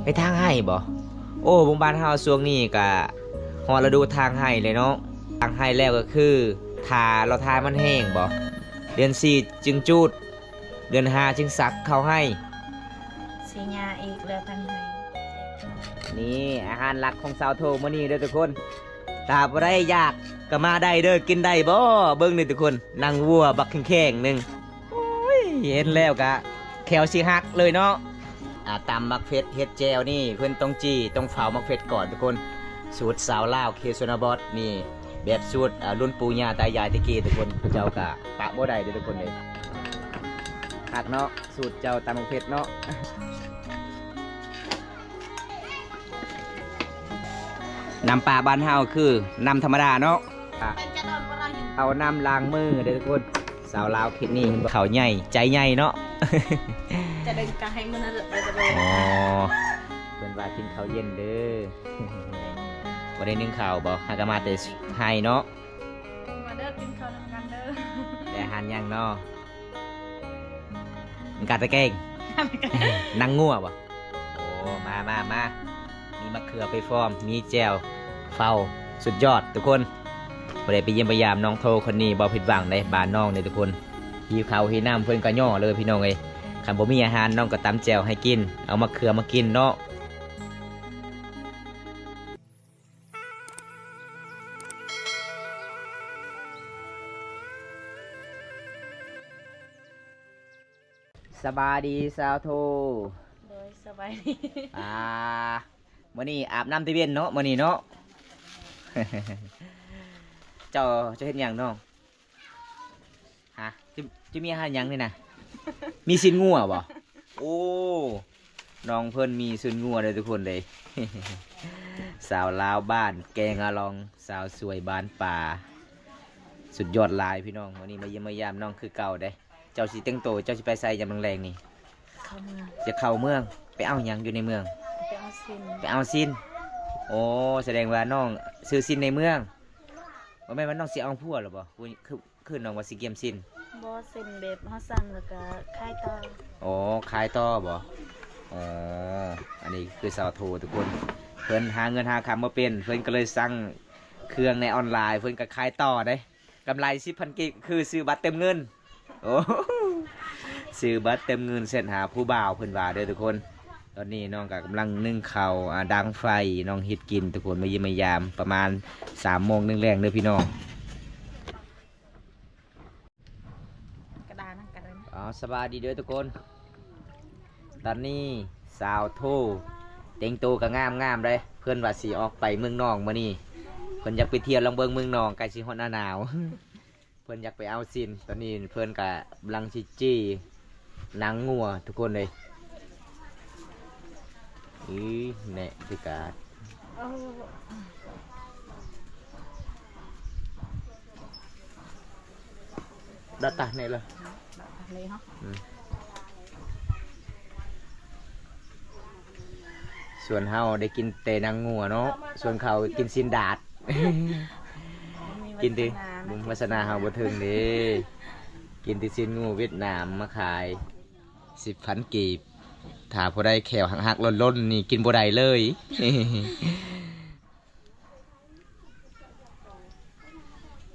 ไปทางให้บ่โอ้บุงบ้านเฮาช่วงนี้ก็ฮอดฤดูทางให้เลยเนาะทางให้แล้วก็คือทาเราทามันแห้งบ่เดือน4จึงจูดเดือน5จึงสักเข้าให้สีญาอีกแล้วทางไหนนี่อาหารหลักของสาวโทมื้อนี้เด้อทุกคนถ้าบ่ได้อยากก็มาได้เด้อกินได้บ่เบิ่งนี่ทุกคนนั่งวัวบักแข็งๆนึงโอ้ยเห็นแล้วก็แขวสิหักเลยเนาะตำมักเผ็ดเฮ็ดแจวนี่เพิ่นต้องจี้ต้องเฝ้ามักเผ็ดก่อนทุกคนสูตรสาวลาวเคชนบทนี่แบบสูตรรุ่นปู่ย่าตายายตะกี้ทุกคนเจ้ากะปะบ่ได้เด้อทุกคนเลยหักเนาะสูตรเจ้าตำมักเผ็ดเนาะน้ำปลาบ้านเฮาคือน้ำธรรมดาเนาะเอาน้ำล้างมือเด้อทุกคนสาวลาวคิดนี่เขาใหญ่ใจใหญ่เนาะจะดึงกระให้มันไปจะโดนอ๋อเป็นว่ากินข้าวเย็นเด้อบ่ได้นึ่งข้าวบ่หากมาแต่ให้เนาะมาเด้อกินข้าวนำกันเด้อแต่หันยังเนาะมันกัดตะเกงนั่งงัวบ่โอ้มามีมะเขือไปฟอร์มมีแจวเฝ้าสุดยอดทุกคนบ่ได้ไปเยี่ยมพยายามน้องโทคนนี้บ่ผิดหวังในบ้านน้องเลยทุกคนหิวข้าวหิวน้ำเพิ่นก็ย่อเลยพี่น้องเอ้ยคันบ่มีอาหารน้องก็ตำแจวให้กินเอามะเขือมากินเนาะสบายดีสาวโทโดยสบายดีมื้อนี้อาบน้ำที่เวียนเนาะมื้อนี้เนาะ เจ้าเฮ็ดหยังน้องฮะจะมีอาหารหยังนี่นะ มีสินงัวบ่โอ้น้องเพิ่นมีสินงัวเลยทุกคนเลย สาวลาวบ้านแกงอะลองสาวสวยบ้านป่าสุดยอดลายพี่น้องวันนี้มาเยี่ยมมายามน้องคือเก่าเด้เจ้าสิแต่งโตเจ้าสิไปใส่ยามแรงๆนี่เข้าเมืองจะเข้าเมืองไปเอาหยังอยู่ในเมืองไปเอาซินโอ้แสดงว่าน้องซื้อซินในเมืองว่าแม่นว่าน้องสิเอาผัวหรอบ่คือน้องว่าสิเกียมซินบ่ซินแบบเฮาสั่งแล้วก็ขายต่ออ๋อขายต่อบ่อ๋ออันนี้คือสาวโททุกคนเพิ่นหาเงินหาคำมาเป็นเพิ่นก็เลยสั่งเครื่องในออนไลน์เพิ่นก็ขายต่อได้กำไร 10,000 กิกคือซื้อบัตรเต็มเงินโอ้ซื้อบัตรเต็มเงินเส้นหาผู้บ่าวเพิ่นว่าเด้อทุกคนตอนนี้น้องก็กำลังนึ่งข้าวดังไฟน้องเฮ็ดกินทุกคนมาเยี่ยมมายามประมาณ 3 โมงแรงๆเด้อพี่น้องกระดาษนั่งกระดานอ๋อสบายดีเด้อทุกคนตอนนี้สาวโทเต็งโตก็งามเลยเพื่อนว่าสิออกไปเมืองนองมื้อนี้เพิ่นอยากไปเที่ยวลองเบิ่งเมืองนองใกล้สิฮอดหน้าหนาว เพื่อนอยากไปเอาซินตอนนี้เพื่อนก็กำลังชิจี้นางงัวทุกคนเลยแน่พิการดัดตาเนี่ยเลยส่วนเฮาได้กินเตนางงัวเนาะส่วนเขากินซินดาด กินดิมุมวาสนาเฮาบ่ถึงเด้กินที่ซินงูเวียดนามมาขาย 10,000 กีบถ้าผู้ใดแขวหักๆล้นๆนี่กินบ่ได้เลย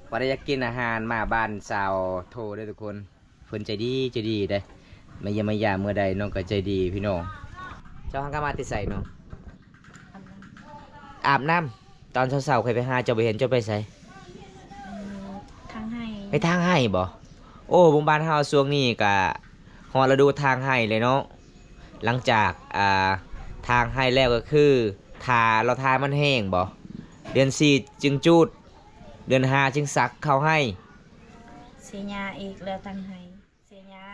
พอได้อยากกินอาหารมาบ้านสาวโทเด้อทุกคนเพิ่นใจดีเด้มาเยี่ยมมายามเมื่อใดน้องก็ใจดีพี่น้องเจ้าหังกามาติใส่น้องอาบน้ำตอนเช้าๆเคยไปหาเจ้าไปเห็นเจ้าไปใส่ทางให้ไปทางให้บ่โอ้บุงบ้านเฮาช่วงนี้ก็ฮอดฤดูทางให้เลยเนาะหลังจากทางให้แล้วก็คือทาเราทามันแห้งบ่เดือน4จึงจูดเดือน5จึงสักเข้าให้สีญาอีกแล้วทางให้สีญา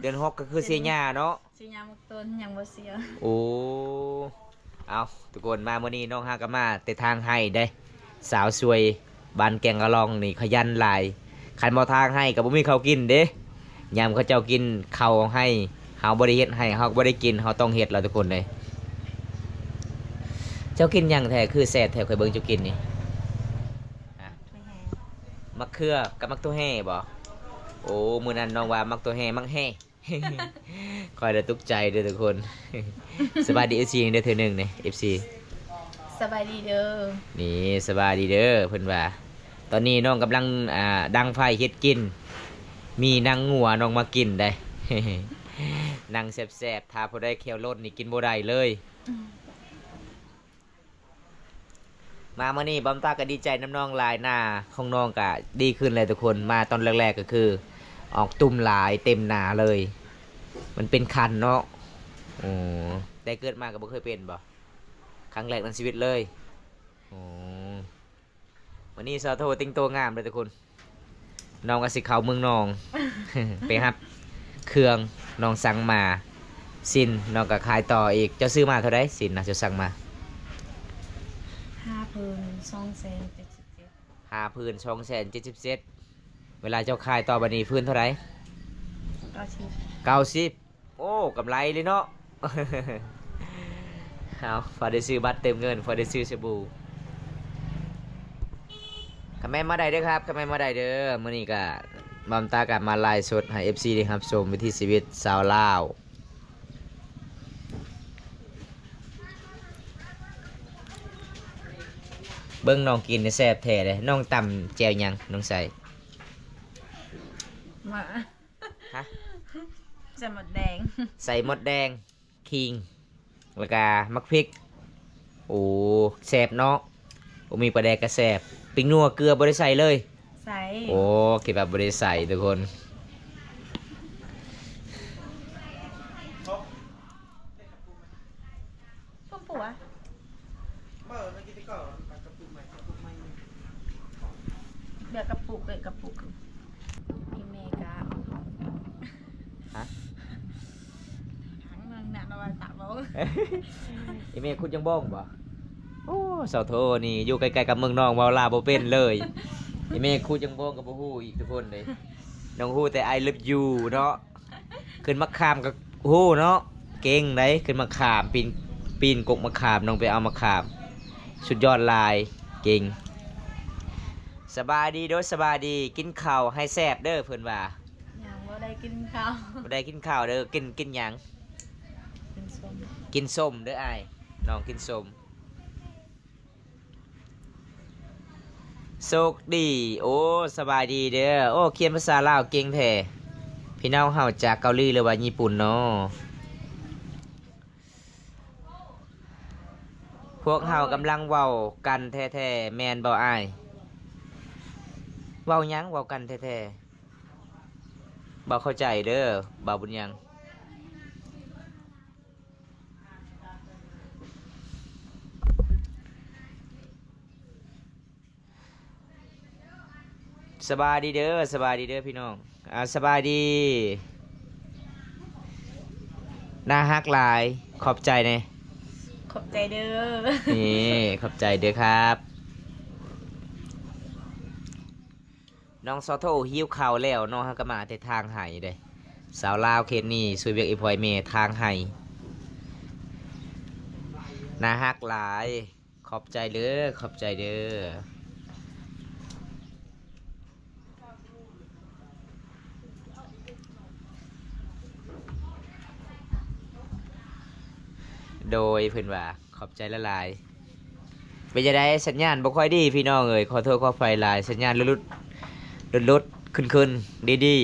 เดือน6ก็คือเสียหญ้าเนาะสีญามักต้นยังบ่เสียโอ้เอาทุกคนมามื้อนี้น้องฮากามาแต่ทางให้ได้สาวสวยบ้านแกงกะลองนี่ขยันหลายคันบ่ทางให้ก็บ่มีข้าวกินเด้ยามเขาเจ้ากินข้าวให้เฮาบ่ได้เฮ็ดให้เฮาบ่ได้กินเฮาต้องเฮ็ดแล้วทุกคนเลยเจ้ากินหยังแท้คือแซ่บแท้ค่อยเบิ่งเจ้ากินนี่มะเขือกับมักตัวแห่บ่โอ้มื้อนั้นน้องว่ามักตัวแห่มักแห่ คอยจะตุกใจเด้อทุกคน สบายดีเอฟซีเด้อเธอหนึ่งเนี่ยเอฟซี สบายดีเด้อ นี่สบายดีเด้อเพิ่นว่า ตอนนี้น้องกำลังดังไฟเฮ็ดกิน มีนางงัวน้องมากินได้ นางแซ่บๆถ้าพอได้เคี้ยวรสนี่กินบ่ได้เลย มาเมื่อนี้บอมตาก็ดีใจน้ำน้องหลายหน้าของน้องก็ดีขึ้นเลยทุกคนมาตอนแรกๆก็คือ ออกตุ่มหลายเต็มหนาเลย มันเป็นคันเนาะโอ้ได้เกิดมาก็บ่เคยเป็นบ่ครั้งแรกในชีวิตเลยโอ้วันนี้สาวโทติงโตงามเลยทุกคนน้องก็สิเข้าเมืองนอง ไปครับเครื่องน้องสั่งมาสินน้องก็ขายต่ออีกเจ้าซื้อมาเท่าไรสินนะเจ้าสั่งมา 5,277 52,77เวลาเจ้าขายต่อบันนี้พื้นเท่าไหร่ 90โอ้กำไรเลยเนาะ เอาพอได้ซื้อบัตรเติมเงินพอได้ซื้อสบู่คำแม่มาได้เด้อครับคำแม่มาได้เด้อมื้อนี้ก็บอมตากับมาไลฟ์สดให้ FC ได้ครับชมวิถีชีวิตชาวลาวเบิ่งน้องกินนี่แซ่บแท้เลยน้องตำแจ่วหยังน้องใส่ มา ฮะ จะหมดแดง ใส่มดแดงคิงแล้วก็มักพริกโอ้แซ่บเนาะโอ้มีปลาแดกก็แซ่บปิ้งนัวเกลือบริใส่เลย ใส่ โอ้คิดแบบบริใส่ทุกคน ปุ๊บปัวเบียกระปุกเลยกระปุกอีเมกา ฮะ ทั้งเมืองน่ะเราว่าตะบ่ อีเมคุณยังบ้องบ่โอ้สาวโทนี่อยู่ใกล้ๆกับเมืองนองเวาลาบ่เป็นเลยอีเมคุณยังบ้องกับบ่ฮู้อีกทุกคนเลยน้องฮู้แต่ I love you เนาะขึ้นมะขามกับฮู้เนาะเก่งได้ขึ้นมะขามปีนกกมะขามน้องไปเอามะขามสุดยอดลายเก่งสบายดีโดยสบายดีกินข้าวให้แซ่บเด้อเพิ่นว่า ยังบ่ได้กินข้าว บ่ได้กินข้าวเด้อกินหยัง กินส้ม กินส้มเด้ออ้ายน้องกินส้มโชคดีโอ้สบายดีเด้อโอ้เขียนภาษาลาวเก่งแท้พี่น้องเฮาจากเกาหลีหรือว่าญี่ปุ่นเนาะพวกเฮากำลังเว้ากันแท้ๆแม่นบ่อ้ายเว้าหยังเว้ากันแท้ๆบ่เข้าใจเด้อบ่าวบุญยังสบายดีเด้อสบายดีเด้อพี่น้องสบายดีน่าฮักหลายขอบใจเน่ ขอบใจเด้อ นี่ขอบใจเด้อครับน้องซอโทหิวข้าวแล้วน้องฮักก็มาแต่ทางไห้เด้สาวลาวเขตนี้สวยเวียกอีพอยเมทางไห้น่าฮักหลายขอบใจเด้อขอบใจเด้อโดยเพิ่นว่าขอบใจละลายเป็นจะได้สัญญาณบ่ค่อยดีพี่น้องเอ้ยขอโทษขอไฟลายสัญญาณลุดขึ้นดี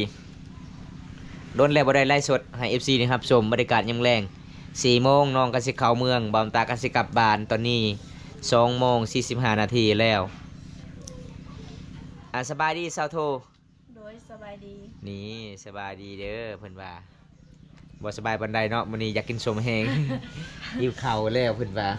ๆโดนแล้วบ่ได้ไล่สดให้ FC นี่ครับชมบรรยากาศยามแลง4โมงน้องก็สิเข้าเมืองบอมตาก็สิกลับบ้านตอนนี้2โมง45นาทีแล้วสบายดีสาวโท โดยสบายดี นี่สบายดีเด้อเพิ่นว่าบ่สบายปานใดเนาะมื้อนี้อยากกินสมแฮง หิวข้าวแล้วเพิ่นว่า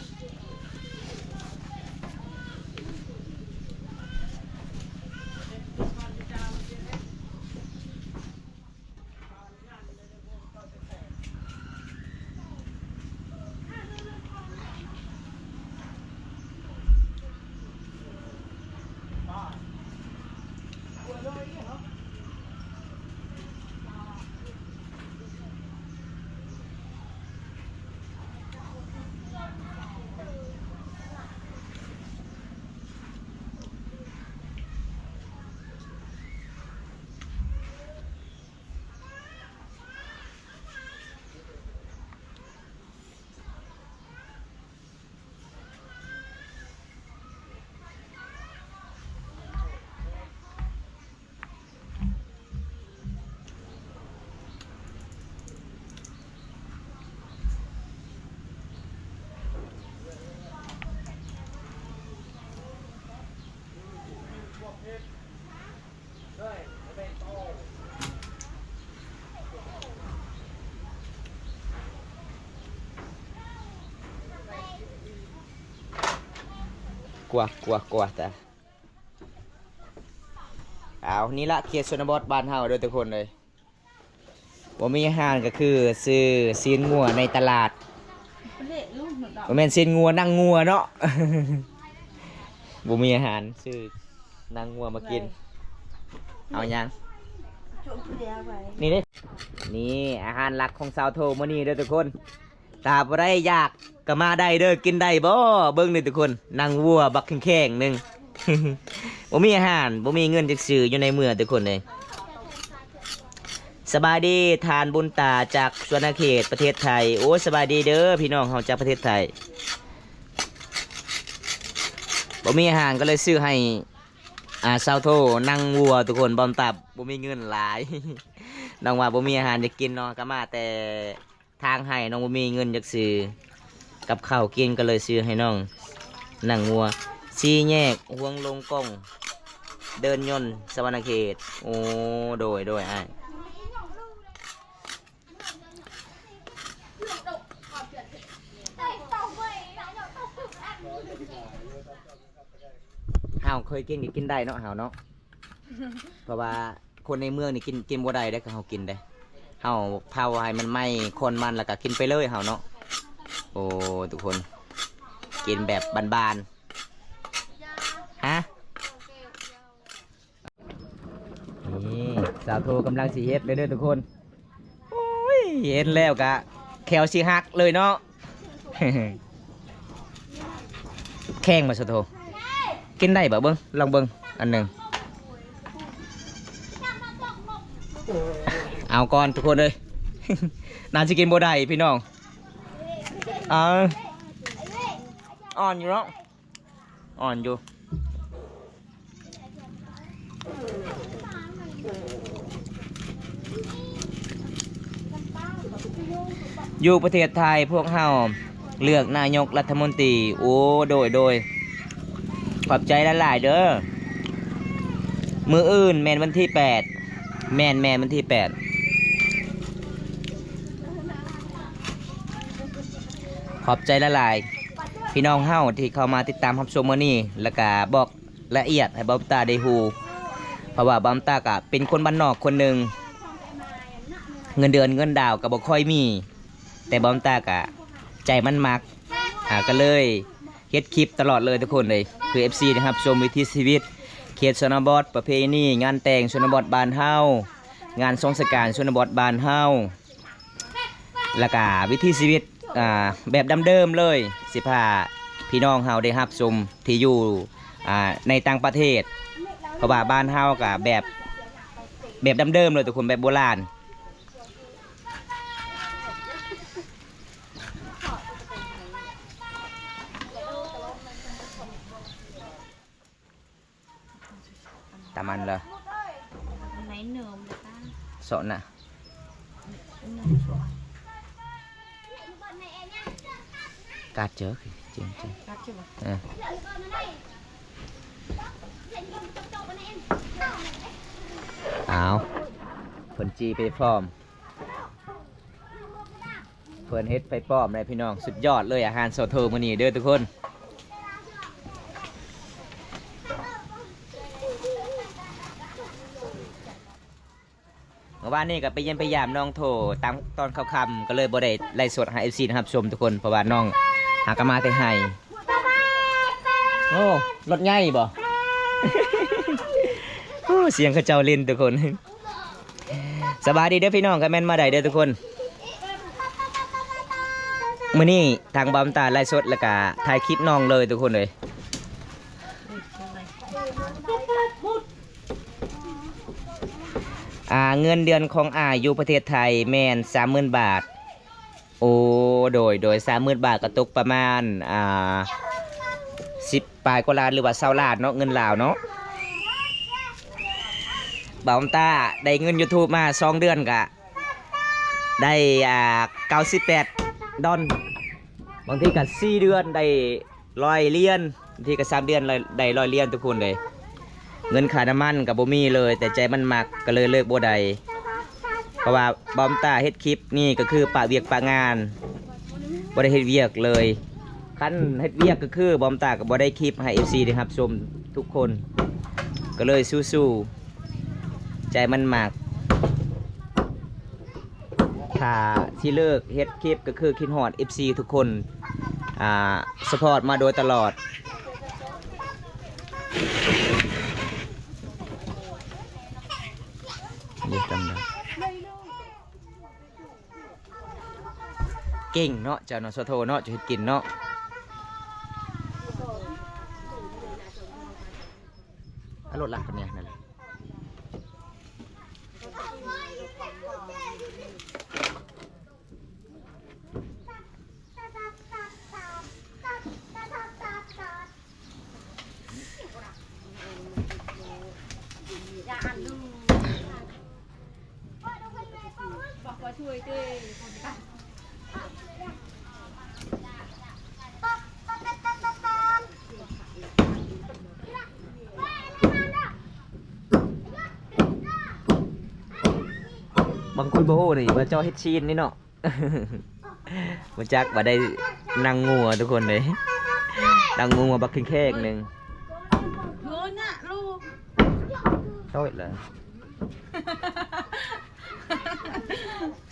กว่าแต่เอานี่ละเขตชนบทบ้านเฮาเด้อทุกคนเลยบ่มีอาหารก็คือซื้อซีนงัวในตลาด เละลูกหนูดอก บ่แม่นซีนงัวนั่งงัวเนาะ บ่มีอาหารซื้อนั่งงัวมากินเอายัง จุ่มเดียวไป นี่เด้นี่อาหารหลักของสาวโทมื้อนี้เด้อทุกคนถ้าบ่ได้อยากก็มาได้เด้อกินได้บ่เบิ่งนี่ทุกคนนั่งวัวบักแข็งๆหนึง บ่มีอาหารบ่มีเงินจักซื้ออยู่ในเมืองทุกคนเลยสบายดีทานบุญตาจากสวนเขตประเทศไทยโอ้สบายดีเด้อพี่น้องเฮาจากประเทศไทยบ่มีอาหารก็เลยซื้อให้สาวโทนั่งวัวทุกคนบอมตับบ่มีเงินหลาย น้องว่าบ่มีอาหารจะกินเนาะก็มาแต่ทางให้น้องบ่มีเงินจักซื้อกับข้าวกินก็เลยซื้อให้น้องนั่งวัว4แยกห่วงลงกล้องเดินยนต์สวรรณเขตโอ้โดยอ้ายเฮาเคยกินก็กินได้เนาะเฮาเนาะ เพราะว่าคนในเมืองนี่กินบ่ได้ได้ก็เฮากินได้เฮาเผาให้มันไหม้คนมันแล้วก็กินไปเลยเฮาเนาะโอ้ทุกคนกินแบบบานๆฮะนี่สาวโทกำลังสิเฮ็ดเลยเด้อทุกคนโอ้ยเห็นแล้วกะแขวสิหักเลยเนาะ แข้งมาสาวโทกินได้บ่เบิ่งลองเบิ่งอันหนึ่งเอาก่อนทุกคนเลย นานจะกินบ่ได้พี่น้องอ่อนอยู่เนาะอ่อนอยู่อยู่ประเทศไทยพวกเฮาเลือกนายกรัฐมนตรีโอ้โดยขอบใจหลายๆเด้อมืออื่นแมนวันที่8แมนวันที่8ขอบใจหลายๆพี่น้องเฮาที่เข้ามาติดตามรับชมมื้อนี้แล้วก็บอกละเอียดให้บอมตาได้ฮู้เพราะว่าบอมตาก็เป็นคนบ้านนอกคนหนึ่งเงินเดือนเงินดาวก็บ่ค่อยมีแต่บอมตาก็ใจมันมักก็เลยเฮ็ดคลิปตลอดเลยทุกคนเลยคือ FC นะครับชมวิถีชีวิตเขตชนบทประเพณีงานแต่งชนบทบ้านเฮางานสงกรานต์ชนบทบ้านเฮาแล้วก็วิถีชีวิตแบบเดิมๆเลยสิพาพี่น้องเฮาได้รับชมที่อยู่ในต่างประเทศเพราะว่าบ้านเฮาก็แบบเดิมๆเลยทุกคนแบบโบราณตามันเลย ไหนเนิมเลยป้า สอนน่ะ เนิมสวย กาดเจอจริง รักใช่ปะ เอาเพิ่นจีไปพร้อมเพิ่นเฮ็ดไปพร้อมเลยพี่น้องสุดยอดเลยอาหารโซโทมื้อนี้เด้อทุกคนเมื่อวานนี้ก็ไปเยี่ยมไปยามน้องโทตามตอนค่ำๆก็เลยบ่ได้ไล่สดให้ FC นะครับชมทุกคนเพราะว่าน้องหากมาแต่ให้โอ้รถใหญ่บ่ โอ้เสียงเขาเจ้าลินทุกคนสบายดีเด้อพี่น้องกันแม่นมาได้เด้อทุกคนมื้อนี้ทางบอมตาไล่สดแล้วก็ถ่ายคลิปน้องเลยทุกคนเลยเงินเดือนของอยู่ประเทศไทยแม่น 30,000 บาทโอ้โดย 30,000 บาทก็ตกประมาณ10 ปลายกว่าล้านหรือว่า20 ล้านเนาะเงินลาวเนาะบอมตาได้เงิน YouTube มา2 เดือนกะได้98 ดอลบางทีก็4 เดือนได้100 เหรียญบางทีก็3 เดือนได้100 เหรียญทุกคนเลยเงินค่าน้ำมันกับบ่มีเลยแต่ใจมันมักก็เลยเลิกบ่ได้เพราะว่าบอมตาเฮ็ดคลิปนี่ก็คือปะเวียกปะงานบ่ได้เฮ็ดเวียกเลย คันเฮ็ดเวียกก็คือบอมตาก็บ่ได้คลิปให้ FC ได้ครับชมทุกคน ก็เลยสู้ๆใจมันมากถ้าที่เลิกเฮ็ดคลิปก็คือคิดฮอด FC ทุกคนสปอร์ตมาโดยตลอดเรียกจำได้เก่งเนาะเจ้าเนาะสะโทเนาะจะเฮ็ดกินเนาะอร่อยละกันเนี่ยนั่นแหละบอกว่าช่วยด้วยคนกัน บางคนบ่ฮู้นี่ว่าเจ้าเฮ็ดชีนนี่เนาะ บ่จักว่าได้นั่งงัวทุกคนเลยนั่งงัวบักแข้งๆนึง โยนน่ะลูก โต้ยเลย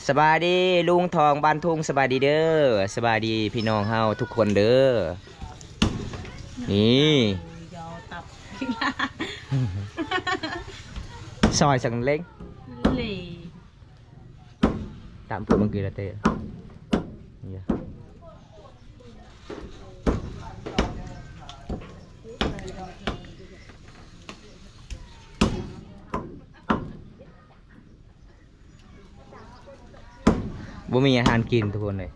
สบายดีลุงทองบ้านทุ่งสบายดีเด้อสบายดีพี่น้องเฮาทุกคนเด้อนี่ ยาวตับ ซอยสังเล็ก เหล่ ตามพูดเมื่อกี้ละเต้เนี่ยบ่มีอาหารกินทุกคนเลย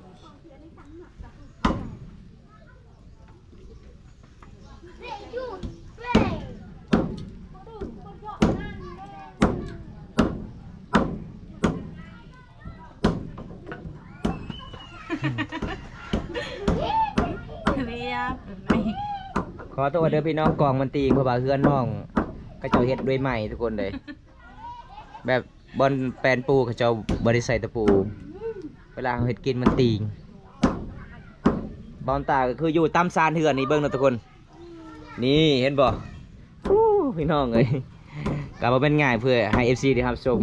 เรียบ ขอโทษเด้อพี่น้องกองมันตีเพราะว่าเฮือนน้องก็เจ้าเฮ็ดด้วยใหม่ทุกคนเลยแบบบอนแปลนปูเขาเจ้าบริใส่ตะปูเวลาเขาเฮ็ดกินมันตีงบอลตาก็คืออยู่ตามซานเฮือนนี่เบิ่งเนาะทุกคนนี่เห็นบ่พี่น้องเอ้ยกลับมาเป็นง่ายเพื่อให้ FC ได้รับชม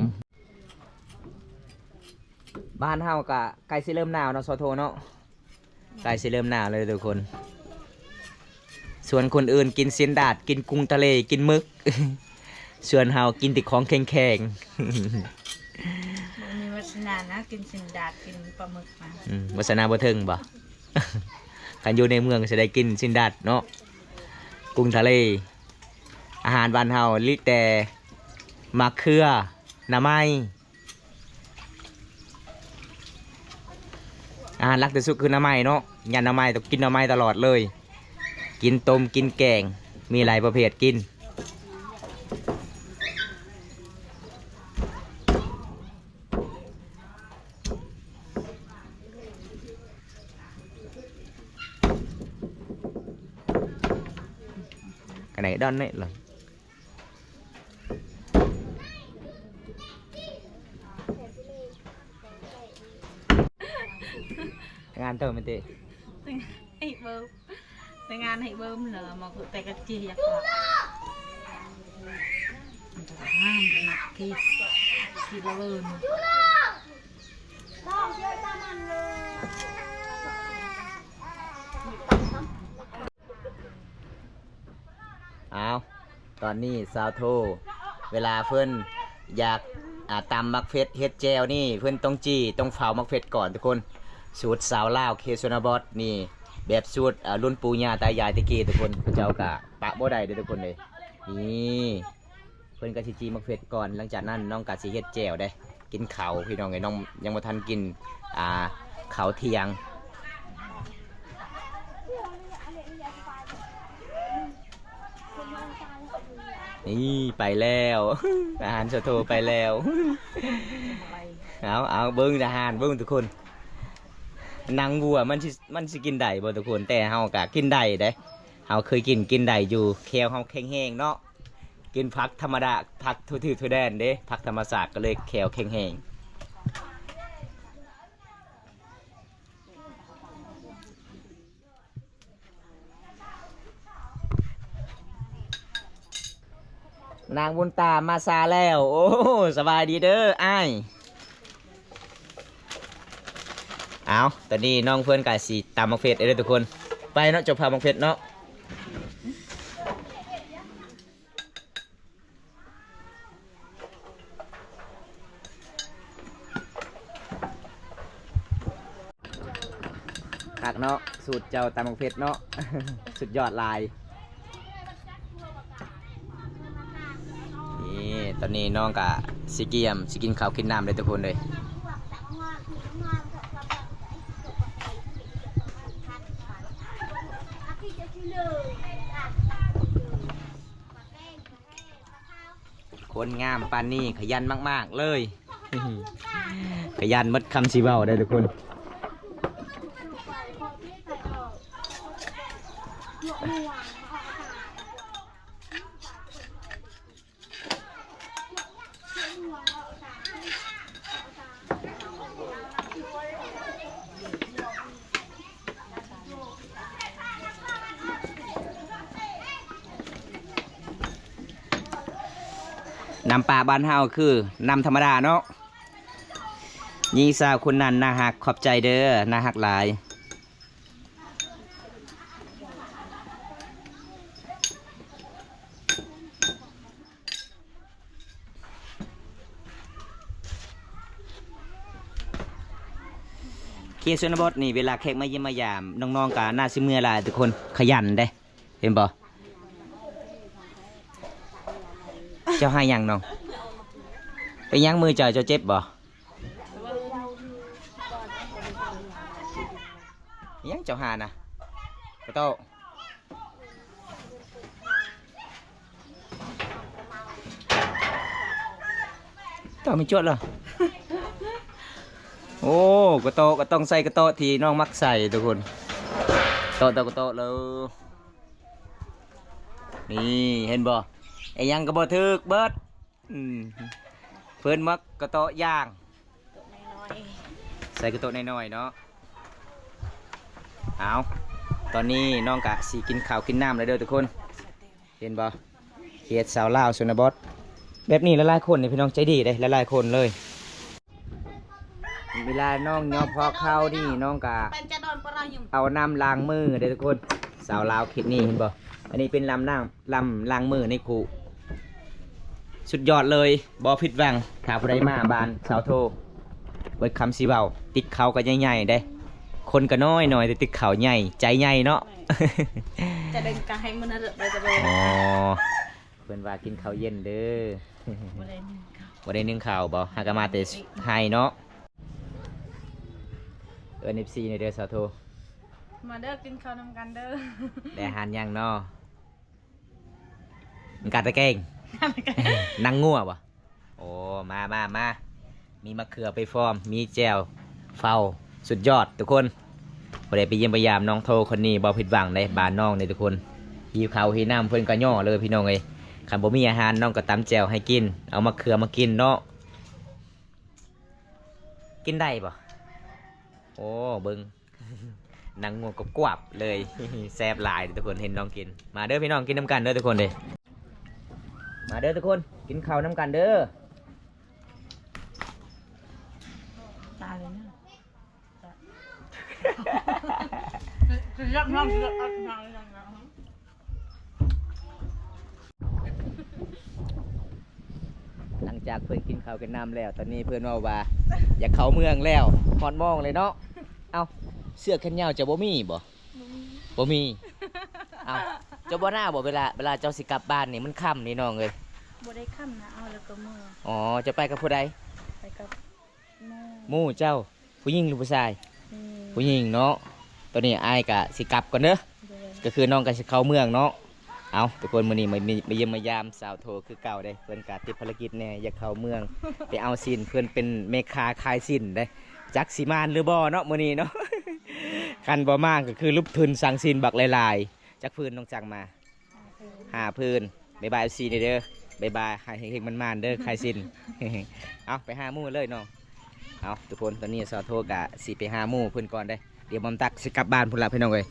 บ้านเฮาก็ใกล้สิเริ่มหนาวเนาะซอโทเนาะใกล้สิเริ่มหนาวเลยทุกคนส่วนคนอื่นกินเสียนดาดกินกุ้งทะเลกินมึก ส่วนเฮากินติดของแข็งมีวัฒนานะกินสินดาดกินปลาหมึกมา วัฒนาบ่ถึงบ่ กันอยู่ในเมืองจะได้กินสินดาดเนาะกุ้งทะเลอาหารบ้านเฮาลิแต่มะเขือหน่อไม้อาหารหลักที่สุดคือหน่อไม้เนาะยันหน่อไม้ต้องกินหน่อไม้ตลอดเลยกินต้มกินแกงมีหลายประเภทกินcái này đơn đấy là ngàn tờ mình tệ ให้เบิ่มในงานให้เบิ่มเหรอมาแต่กระเจี๊ยบห้ามหนักที่ที่ระเบิด เอาตอนนี้ซาวโทเวลาเพื่อนอยากตำมักเฟสเฮ็ดแจวนี่เพื่อนต้องจี้ต้องเฝ้ามักเฟสก่อนทุกคนสูตรสาวลาวเคโซนาบอสนี่แบบสูตรรุ่นปู่ย่าตายายตะกี้ทุกคนเขาเจ้ากะปะบ่ได้เด้อทุกคนเลยนี่เพื่อนก็สิจี้มักเฟสก่อนหลังจากนั้นน้องกะสิเฮ็ดแจวได้กินข้าวพี่น้องไงน้องยังบ่ทันกินข้าวเที่ยงนี่ไปแล้ว อาหารสะโทไปแล้วเอาเบิ้งอาหารเบิ้งทุกคนนางวัวมันสิกินได้บ่ทุกคนแต่เฮากะกินได้เด้เฮาเคยกินได้อยู่แควเฮาแข็งแห้งเนาะกินผักธรรมดาผักทั่วๆทั่วแดนเด้ผักธรรมศาสตร์ก็เลยแควแข็งแห้ง นางบุญตามาซาแล้วโอ้สบายดีเด้ออ้ายเอาตอนนี้น้องเพื่อนกายสีตามมักเฟสเด้อทุกคนไปเนาะจบพามักเฟสเนาะคักเนาะสูตรเจ้าตามมักเฟสเนาะ สุดยอดลายนี่ตอนนี้น้องกะสิเกียมสิกินข้าวกินน้ำเลยทุกคนเลยคนงามปานนี่ขยันมากๆเลย ขยันมัดคำสีเบาได้ทุกคนนำปลาบ้านเฮาคือนำธรรมดาเนาะยิงสาวคนนั้นน่าหักขอบใจเด้อน่าหักหลายเคียร์ชนบทนี่เวลาแขกมาเยี่ยมมายามน้องๆกะน่าซิเมื่อหลายทุกคนขยันเด้เห็นบ่เจ้าให้ยังน้องไปยั้งมือเจ้าเจ็บบ่ยังเจ้าหานะกระโตต่อไม่จวดเหรอ โอ้กระโตก็ต้องใส่กระโตที่น้องมักใส่ทุกคนโตกระโตเลยนี่เห็นบ่ไอ้ยังกระโบทึกเบิดเพื่อนมักกระโตย่างใส่กระโตน้อยๆเนาะเอาตอนนี้น้องกะสีกินข้าวกินน้ำเลยเด้อทุกคนเห็นบ่เขียดสาวลาวชนบทแบบนี้หลายๆคนนี่พี่น้องใจดีเลยหลายๆคนเลยเวลาน้องยอพอเข้านี่น้องกะเอาน้ำล้างมือเด้อทุกคนสาวลาวคิดนี่เห็นบ่อันนี้เป็นลำล้างมือในคูสุดยอดเลยบ่ผิดหวังถ้าผู้ใดมาบ้านสาวโทเบิดคำสีเบาติดเขาก็ใหญ่ๆได้คนก็น้อยหน่อยแต่ติดเขาใหญ่ใจใหญ่เนาะ จะเดินกายมันน่ะเลยจะเลย อ๋อเพื่อนว่ากินข้าวเย็นเด้อ บ่ได้นึ่งข้าว บ่ได้นึ่งข้าวบ่หากมาแต่ไฮเนาะFC ในเด้อสาวโท มาเด้อกินข้าวนำกันเด้อ ได้อาหารยังเนาะมันกัดตะเก่ง นั่งงัวบ่โอ้มามีมะเขือไปฟอร์มมีแจวเฝ้าสุดยอดทุกคนบ่ได้ไปเยี่ยมพยายามน้องโทคนนี้บ่ผิดหวังในบ้านน้องในทุกคนหิวข้าวหิวน้ำเพิ่นก็ย่อเลยพี่น้องเอ้ยคันบ่มีอาหารน้องก็ตำแจวให้กินเอามะเขือมากินเนาะกินได้บ่โอ้เบิ่ง นั่งงวงกวบๆเลย แซ่บหลายทุกคนเห็นน้องกินมาเด้อพี่น้องกินน้ำกันเด้อทุกคนเด้อมาเด้อทุกคนกินข้าวน้ำกันเด้อ ตาเลยนะจะยักน้ำจะอัดน้ำยังไง หลังจากเพื่อนกินข้าวกันน้ำแล้วตอนนี้เพื่อนว่าอยากเข้าเมืองแล้วพอดมองเลยเนาะเอาเสื้อแขนยาวจะบ่มีบ่มีเอาเจ้าบ่หน้าบ่เวลาเจ้าสิกลับบ้านนี่มันค่ำนี่น้องเลย บ่ได้ค่ำนะเอาแล้วก็มือ อ๋อจะไปกับผู้ใด ไปกับแม่ หมู่เจ้าผู้หญิงหรือผู้ชาย นี่ ผู้หญิงเนาะตอนนี้อายกะสิกลับก่อนเด้อ เด้อ ก็คือน้องก็สิเข้าเมืองเนาะเอาทุกคนมื้อนี้มาเยี่ยมมายามสาวโทคือเก่าเด้เพิ่นกะติดภารกิจแน่อยากเข้าเมือง ไปเอาสินเพิ่นเป็นแม่ค้าขายสินเด้จักสิมานหรือบ่เนาะมื้อนี้เนาะ คันบ่มากก็คือรูปทุนสั่งสินบักหลายๆจักพื้นต้องจังมา5พื้นบ๊ายบาย FC เด้อบ๊ายบายให้เฮงๆมันๆเด้อขายสิน เอาไปหาหมู่เลยน้องเอาทุกคนตอนนี้สาวโทกะสิไปหาหมู่เพิ่นก่อนเด้เดี๋ยวบอมตักสิกลับบ้านพุ่นละพี่น้องเอ้ย